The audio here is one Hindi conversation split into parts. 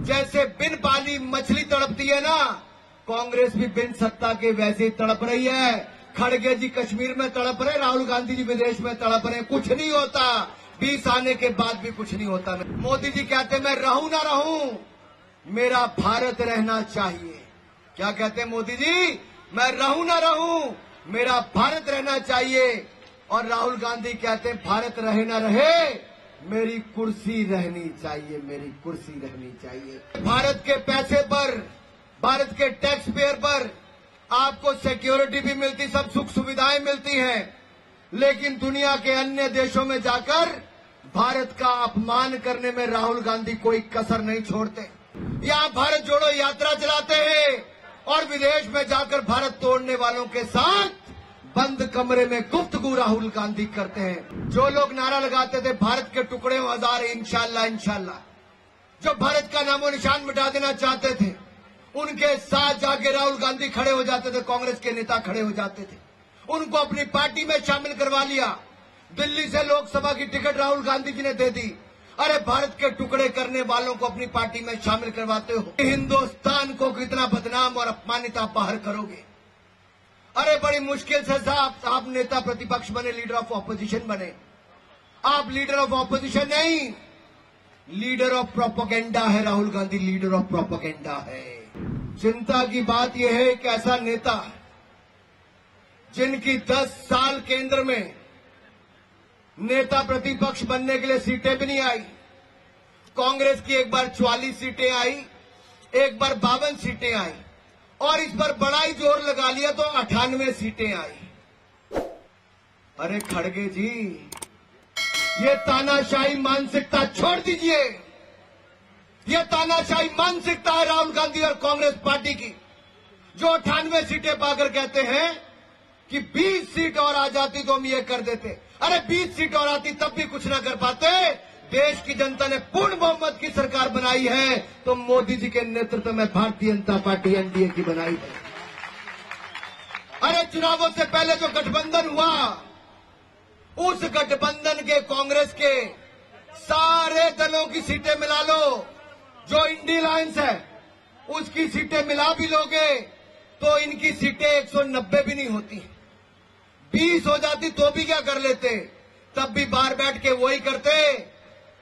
जैसे बिन पाली मछली तड़पती है ना, कांग्रेस भी बिन सत्ता के वैसे ही तड़प रही है। खड़गे जी कश्मीर में तड़प रहे, राहुल गांधी जी विदेश में तड़प रहे, कुछ नहीं होता। 20 आने के बाद भी कुछ नहीं होता। मोदी जी कहते मैं रहूं ना रहूं, मेरा भारत रहना चाहिए। क्या कहते हैं मोदी जी? मैं रहूं ना रहूं, मेरा भारत रहना चाहिए। और राहुल गांधी कहते हैं भारत रहे ना रहे, मेरी कुर्सी रहनी चाहिए, मेरी कुर्सी रहनी चाहिए। भारत के पैसे पर, भारत के टैक्स पेयर पर आपको सिक्योरिटी भी मिलती, सब सुख सुविधाएं मिलती हैं, लेकिन दुनिया के अन्य देशों में जाकर भारत का अपमान करने में राहुल गांधी कोई कसर नहीं छोड़ते। यहां भारत जोड़ो यात्रा चलाते हैं और विदेश में जाकर भारत तोड़ने वालों के साथ बंद कमरे में गुफ्तगू राहुल गांधी करते हैं। जो लोग नारा लगाते थे भारत के टुकड़े हजार इंशाल्लाह इंशाल्लाह, जो भारत का नामो निशान मिटा देना चाहते थे, उनके साथ जाके राहुल गांधी खड़े हो जाते थे, कांग्रेस के नेता खड़े हो जाते थे, उनको अपनी पार्टी में शामिल करवा लिया। दिल्ली से लोकसभा की टिकट राहुल गांधी जी ने दे दी। अरे भारत के टुकड़े करने वालों को अपनी पार्टी में शामिल करवाते हो, हिंदुस्तान को कितना बदनाम और अपमानित आप बाहर करोगे। अरे बड़ी मुश्किल से आप नेता प्रतिपक्ष बने, लीडर ऑफ ऑपोजिशन बने। आप लीडर ऑफ ऑपोजिशन नहीं, लीडर ऑफ प्रोपेगेंडा है Rahul Gandhi, leader of propaganda है। चिंता की बात यह है कि ऐसा नेता जिनकी 10 साल केंद्र में नेता प्रतिपक्ष बनने के लिए सीटें भी नहीं आई। कांग्रेस की एक बार 44 सीटें आई, एक बार 52 सीटें आई, और इस बार बड़ा ही जोर लगा लिया तो 98 सीटें आई। अरे खड़गे जी, ये तानाशाही मानसिकता छोड़ दीजिए। ये तानाशाही मानसिकता है राहुल गांधी और कांग्रेस पार्टी की, जो 98 सीटें पाकर कहते हैं कि 20 सीट और आ जाती तो हम ये कर देते। अरे 20 सीट और आती तब भी कुछ ना कर पाते। देश की जनता ने पूर्ण बहुमत की सरकार बनाई है तो मोदी जी के नेतृत्व में भारतीय जनता पार्टी एनडीए की बनाई है। अरे चुनावों से पहले जो गठबंधन हुआ, उस गठबंधन के कांग्रेस के सारे दलों की सीटें मिला लो, जो इंडी अलायंस है उसकी सीटें मिला भी लोगे तो इनकी सीटें 190 भी नहीं होती। 20 हो जाती तो भी क्या कर लेते, तब भी बाहर बैठ के वही करते।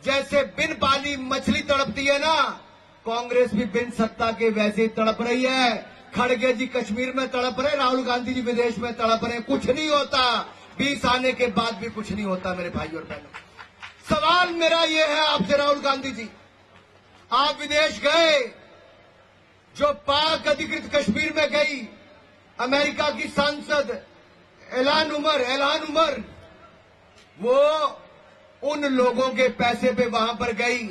जैसे बिन पाली मछली तड़पती है ना, कांग्रेस भी बिन सत्ता के वैसे ही तड़प रही है। खड़गे जी कश्मीर में तड़प रहे, राहुल गांधी जी विदेश में तड़प रहे, कुछ नहीं होता। 20 आने के बाद भी कुछ नहीं होता। मेरे भाई और बहनों, सवाल मेरा ये है आपसे राहुल गांधी जी, आप विदेश गए, जो पाक अधिकृत कश्मीर में गई, अमेरिका की सांसद इल्हान उमर, वो उन लोगों के पैसे पे वहां पर गई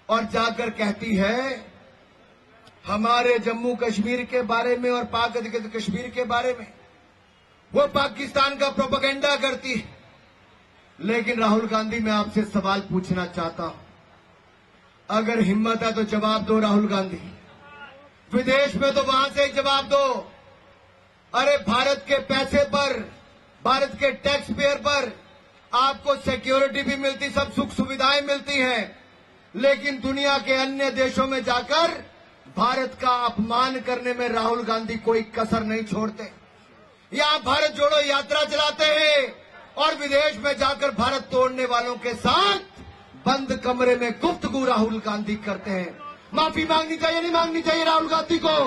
और जाकर कहती है हमारे जम्मू कश्मीर के बारे में और पाक अधिकृत कश्मीर के बारे में, वो पाकिस्तान का प्रोपेगेंडा करती है। लेकिन राहुल गांधी, मैं आपसे सवाल पूछना चाहता हूं, अगर हिम्मत है तो जवाब दो राहुल गांधी। विदेश में तो वहां से ही जवाब दो। अरे भारत के पैसे पर, भारत के टैक्स पेयर पर आपको सिक्योरिटी भी मिलती, सब सुख सुविधाएं मिलती हैं, लेकिन दुनिया के अन्य देशों में जाकर भारत का अपमान करने में राहुल गांधी कोई कसर नहीं छोड़ते। यहां भारत जोड़ो यात्रा चलाते हैं और विदेश में जाकर भारत तोड़ने वालों के साथ बंद कमरे में गुफ्तगू राहुल गांधी करते हैं। माफी मांगनी चाहिए नहीं मांगनी चाहिए राहुल गांधी को?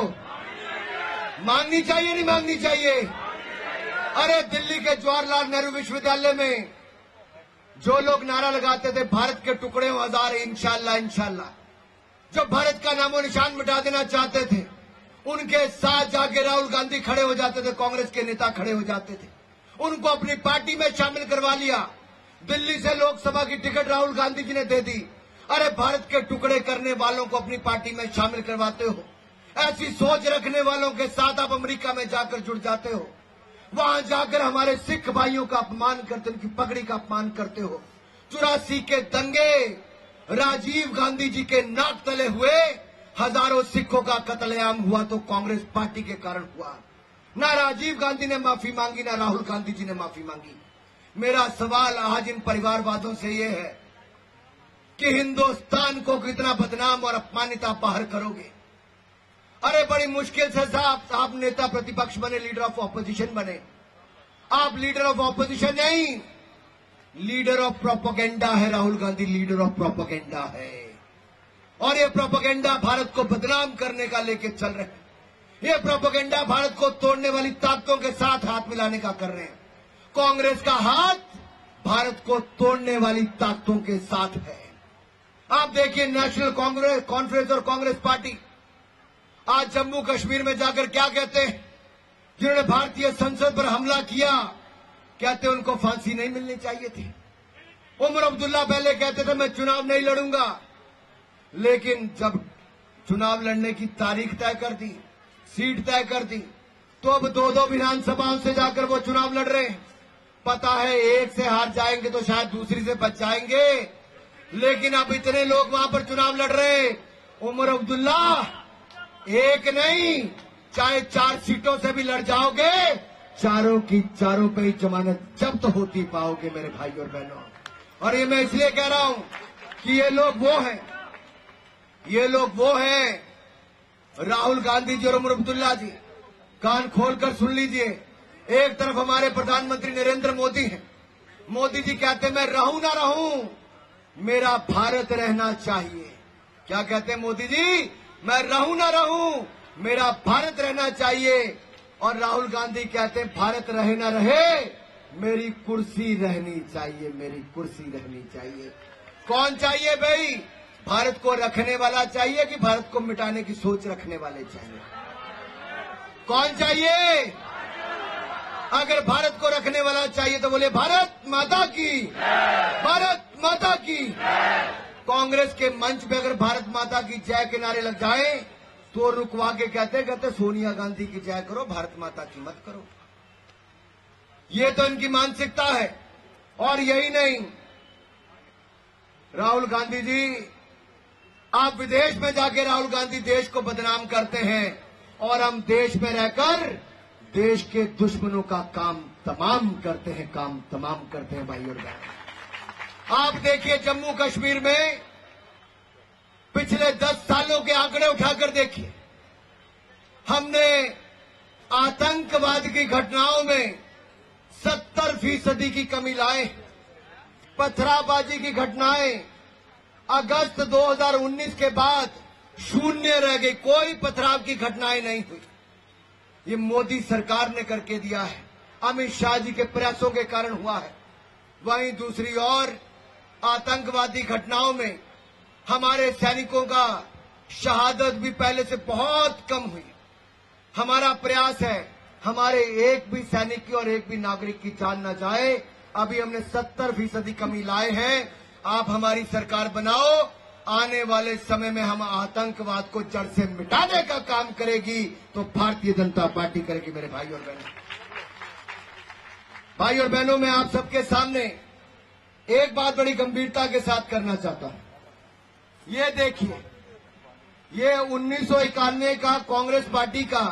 मांगनी चाहिए नहीं मांगनी चाहिए? अरे दिल्ली के जवाहरलाल नेहरू विश्वविद्यालय में जो लोग नारा लगाते थे भारत के टुकड़े हजार इंशाल्लाह इंशाल्लाह, जो भारत का नामो निशान मिटा देना चाहते थे, उनके साथ जाके राहुल गांधी खड़े हो जाते थे, कांग्रेस के नेता खड़े हो जाते थे, उनको अपनी पार्टी में शामिल करवा लिया। दिल्ली से लोकसभा की टिकट राहुल गांधी जी ने दे दी। अरे भारत के टुकड़े करने वालों को अपनी पार्टी में शामिल करवाते हो। ऐसी सोच रखने वालों के साथ आप अमेरिका में जाकर जुड़ जाते हो, वहां जाकर हमारे सिख भाइयों का अपमान करते, उनकी पगड़ी का अपमान करते हो। 84 के दंगे, राजीव गांधी जी के नाक तले हुए हजारों सिखों का कत्लेआम हुआ तो कांग्रेस पार्टी के कारण हुआ। ना राजीव गांधी ने माफी मांगी, ना राहुल गांधी जी ने माफी मांगी। मेरा सवाल आज इन परिवारवादों से ये है, कि हिंदुस्तान को कितना बदनाम और अपमानित आप बाहर करोगे। अरे बड़ी मुश्किल से आप नेता प्रतिपक्ष बने, लीडर ऑफ ऑपोजिशन बने। आप लीडर ऑफ ऑपोजिशन नहीं, लीडर ऑफ प्रोपेगेंडा है Rahul Gandhi, leader of propaganda है। और ये प्रोपेगेंडा भारत को बदनाम करने का लेके चल रहे हैं। ये प्रोपेगेंडा भारत को तोड़ने वाली ताकतों के साथ हाथ मिलाने का कर रहे हैं। कांग्रेस का हाथ भारत को तोड़ने वाली ताकतों के साथ है। आप देखिए, नेशनल कांग्रेस कॉन्फ्रेंस और कांग्रेस पार्टी आज जम्मू कश्मीर में जाकर क्या कहते हैं? जिन्होंने भारतीय संसद पर हमला किया, कहते उनको फांसी नहीं मिलनी चाहिए थी। उमर अब्दुल्ला पहले कहते थे मैं चुनाव नहीं लड़ूंगा, लेकिन जब चुनाव लड़ने की तारीख तय कर दी, सीट तय कर दी, तो अब दो विधानसभाओं से जाकर वो चुनाव लड़ रहे हैं। पता है एक से हार जाएंगे तो शायद दूसरी से बच जाएंगे, लेकिन अब इतने लोग वहां पर चुनाव लड़ रहे हैं। उमर अब्दुल्ला, एक नहीं, चाहे 4 सीटों से भी लड़ जाओगे, चारों की चारों पे ही जमानत जब्त होती पाओगे मेरे भाई और बहनों। और ये मैं इसलिए कह रहा हूं कि ये लोग वो हैं, राहुल गांधी जी और उमर अब्दुल्ला जी। कान खोलकर सुन लीजिए। एक तरफ हमारे प्रधानमंत्री नरेंद्र मोदी हैं। मोदी जी कहते मैं रहूं ना रहूं, मेरा भारत रहना चाहिए। क्या कहते हैं मोदी जी? मैं रहूं ना रहूं, मेरा भारत रहना चाहिए। और राहुल गांधी कहते हैं भारत रहे ना रहे, मेरी कुर्सी रहनी चाहिए, मेरी कुर्सी रहनी चाहिए। कौन चाहिए भाई? भारत को रखने वाला चाहिए कि भारत को मिटाने की सोच रखने वाले चाहिए? कौन चाहिए? अगर भारत को रखने वाला चाहिए तो बोले भारत माता की, भारत माता की। कांग्रेस के मंच पे अगर भारत माता की जय के नारे लग जाए तो रुकवा के कहते सोनिया गांधी की जय करो, भारत माता की मत करो। ये तो इनकी मानसिकता है। और यही नहीं, राहुल गांधी जी, आप विदेश में जाके राहुल गांधी देश को बदनाम करते हैं, और हम देश में रहकर देश के दुश्मनों का काम तमाम करते हैं भाई और बहन। आप देखिए, जम्मू कश्मीर में पिछले 10 सालों के आंकड़े उठाकर देखिए। हमने आतंकवाद की घटनाओं में 70% की कमी लाए। पथराबाजी की घटनाएं अगस्त 2019 के बाद शून्य रह गई, कोई पथराव की घटनाएं नहीं हुई। ये मोदी सरकार ने करके दिया है, अमित शाह जी के प्रयासों के कारण हुआ है। वहीं दूसरी ओर आतंकवादी घटनाओं में हमारे सैनिकों का शहादत भी पहले से बहुत कम हुई। हमारा प्रयास है हमारे एक भी सैनिक की और एक भी नागरिक की जान न जाए। अभी हमने 70% कमी लाए हैं। आप हमारी सरकार बनाओ, आने वाले समय में हम आतंकवाद को जड़ से मिटाने का काम करेगी तो भारतीय जनता पार्टी करेगी। मेरे भाई और बहनों, मैं आप सबके सामने एक बात बड़ी गंभीरता के साथ करना चाहता हूं। ये देखिए, ये 1991 का कांग्रेस पार्टी का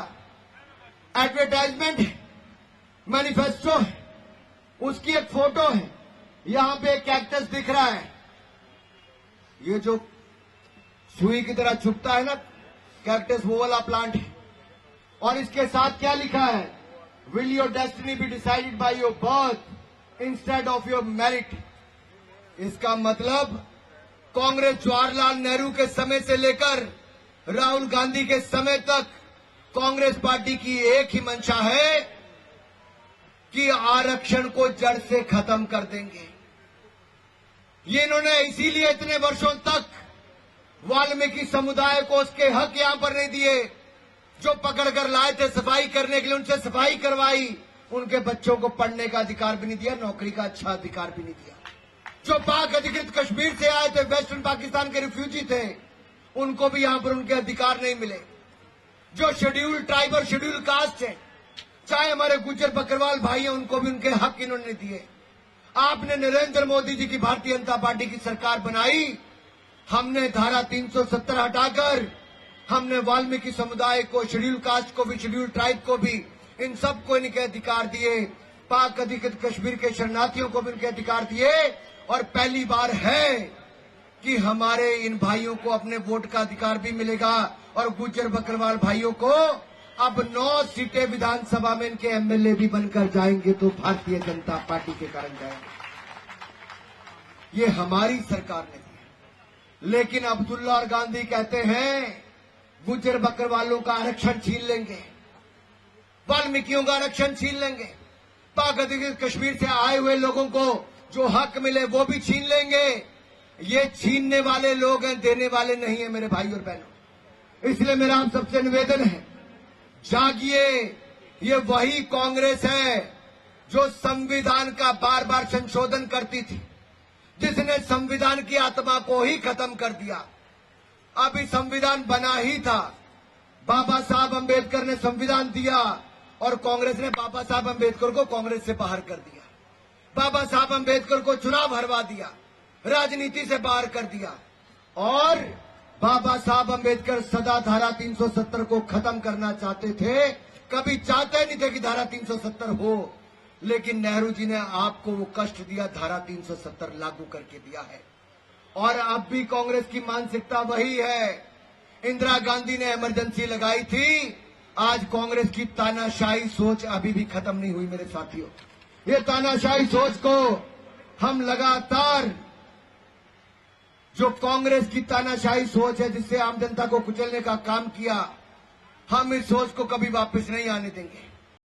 एडवर्टाइजमेंट है, मैनिफेस्टो है, उसकी एक फोटो है। यहां पे एक कैक्टस दिख रहा है, ये जो सुई की तरह चुभता है ना कैक्टस, वो वाला प्लांट है। और इसके साथ क्या लिखा है? Will your destiny be decided by your birth instead of your merit. इसका मतलब कांग्रेस जवाहरलाल नेहरू के समय से लेकर राहुल गांधी के समय तक कांग्रेस पार्टी की एक ही मंशा है कि आरक्षण को जड़ से खत्म कर देंगे। ये इन्होंने इसीलिए इतने वर्षों तक वाल्मीकि समुदाय को उसके हक यहां पर नहीं दिए। जो पकड़ कर लाए थे सफाई करने के लिए, उनसे सफाई करवाई, उनके बच्चों को पढ़ने का अधिकार भी नहीं दिया, नौकरी का अच्छा अधिकार भी नहीं दिया। जो पाक अधिकृत कश्मीर से आए थे, वेस्टर्न पाकिस्तान के रिफ्यूजी थे, उनको भी यहां पर उनके अधिकार नहीं मिले। जो शेड्यूल ट्राइब और शेड्यूल कास्ट है, चाहे हमारे गुज्जर बकरवाल भाई हैं, उनको भी उनके हक इन्होंने दिए। आपने नरेंद्र मोदी जी की भारतीय जनता पार्टी की सरकार बनाई, हमने धारा 370 हटाकर हमने वाल्मीकि समुदाय को, शेड्यूल कास्ट को भी, शेड्यूल ट्राइब को भी, इन सबको इनके अधिकार दिए। पाक अधिकृत कश्मीर के शरणार्थियों को भी इनके अधिकार दिए। और पहली बार है कि हमारे इन भाइयों को अपने वोट का अधिकार भी मिलेगा और गुज्जर बकरवाल भाइयों को अब 9 सीटें विधानसभा में इनके एमएलए भी बनकर जाएंगे, तो भारतीय जनता पार्टी के कारण जाएंगे। ये हमारी सरकार ने दी। लेकिन अब्दुल्ला और गांधी कहते हैं गुज्जर बकरवालों का आरक्षण छीन लेंगे, वाल्मीकियों का आरक्षण छीन लेंगे, पाक अधिकृत कश्मीर से आए हुए लोगों को जो हक मिले वो भी छीन लेंगे। ये छीनने वाले लोग हैं, देने वाले नहीं है मेरे भाई और बहनों। इसलिए मेरा आप सबसे निवेदन है, जागिए। ये वही कांग्रेस है जो संविधान का बार बार संशोधन करती थी, जिसने संविधान की आत्मा को ही खत्म कर दिया। अभी संविधान बना ही था, बाबा साहब अंबेडकर ने संविधान दिया और कांग्रेस ने बाबा साहब अंबेडकर को कांग्रेस से बाहर कर दिया। बाबा साहब अंबेडकर को चुनाव हरवा दिया, राजनीति से बाहर कर दिया। और बाबा साहब अंबेडकर सदा धारा 370 को खत्म करना चाहते थे, कभी चाहते नहीं थे कि धारा 370 हो, लेकिन नेहरू जी ने आपको वो कष्ट दिया, धारा 370 लागू करके दिया है। और अब भी कांग्रेस की मानसिकता वही है। इंदिरा गांधी ने इमरजेंसी लगाई थी, आज कांग्रेस की तानाशाही सोच अभी भी खत्म नहीं हुई मेरे साथियों। ये तानाशाही सोच को हम लगातार, जो कांग्रेस की तानाशाही सोच है जिससे आम जनता को कुचलने का काम किया, हम इस सोच को कभी वापस नहीं आने देंगे।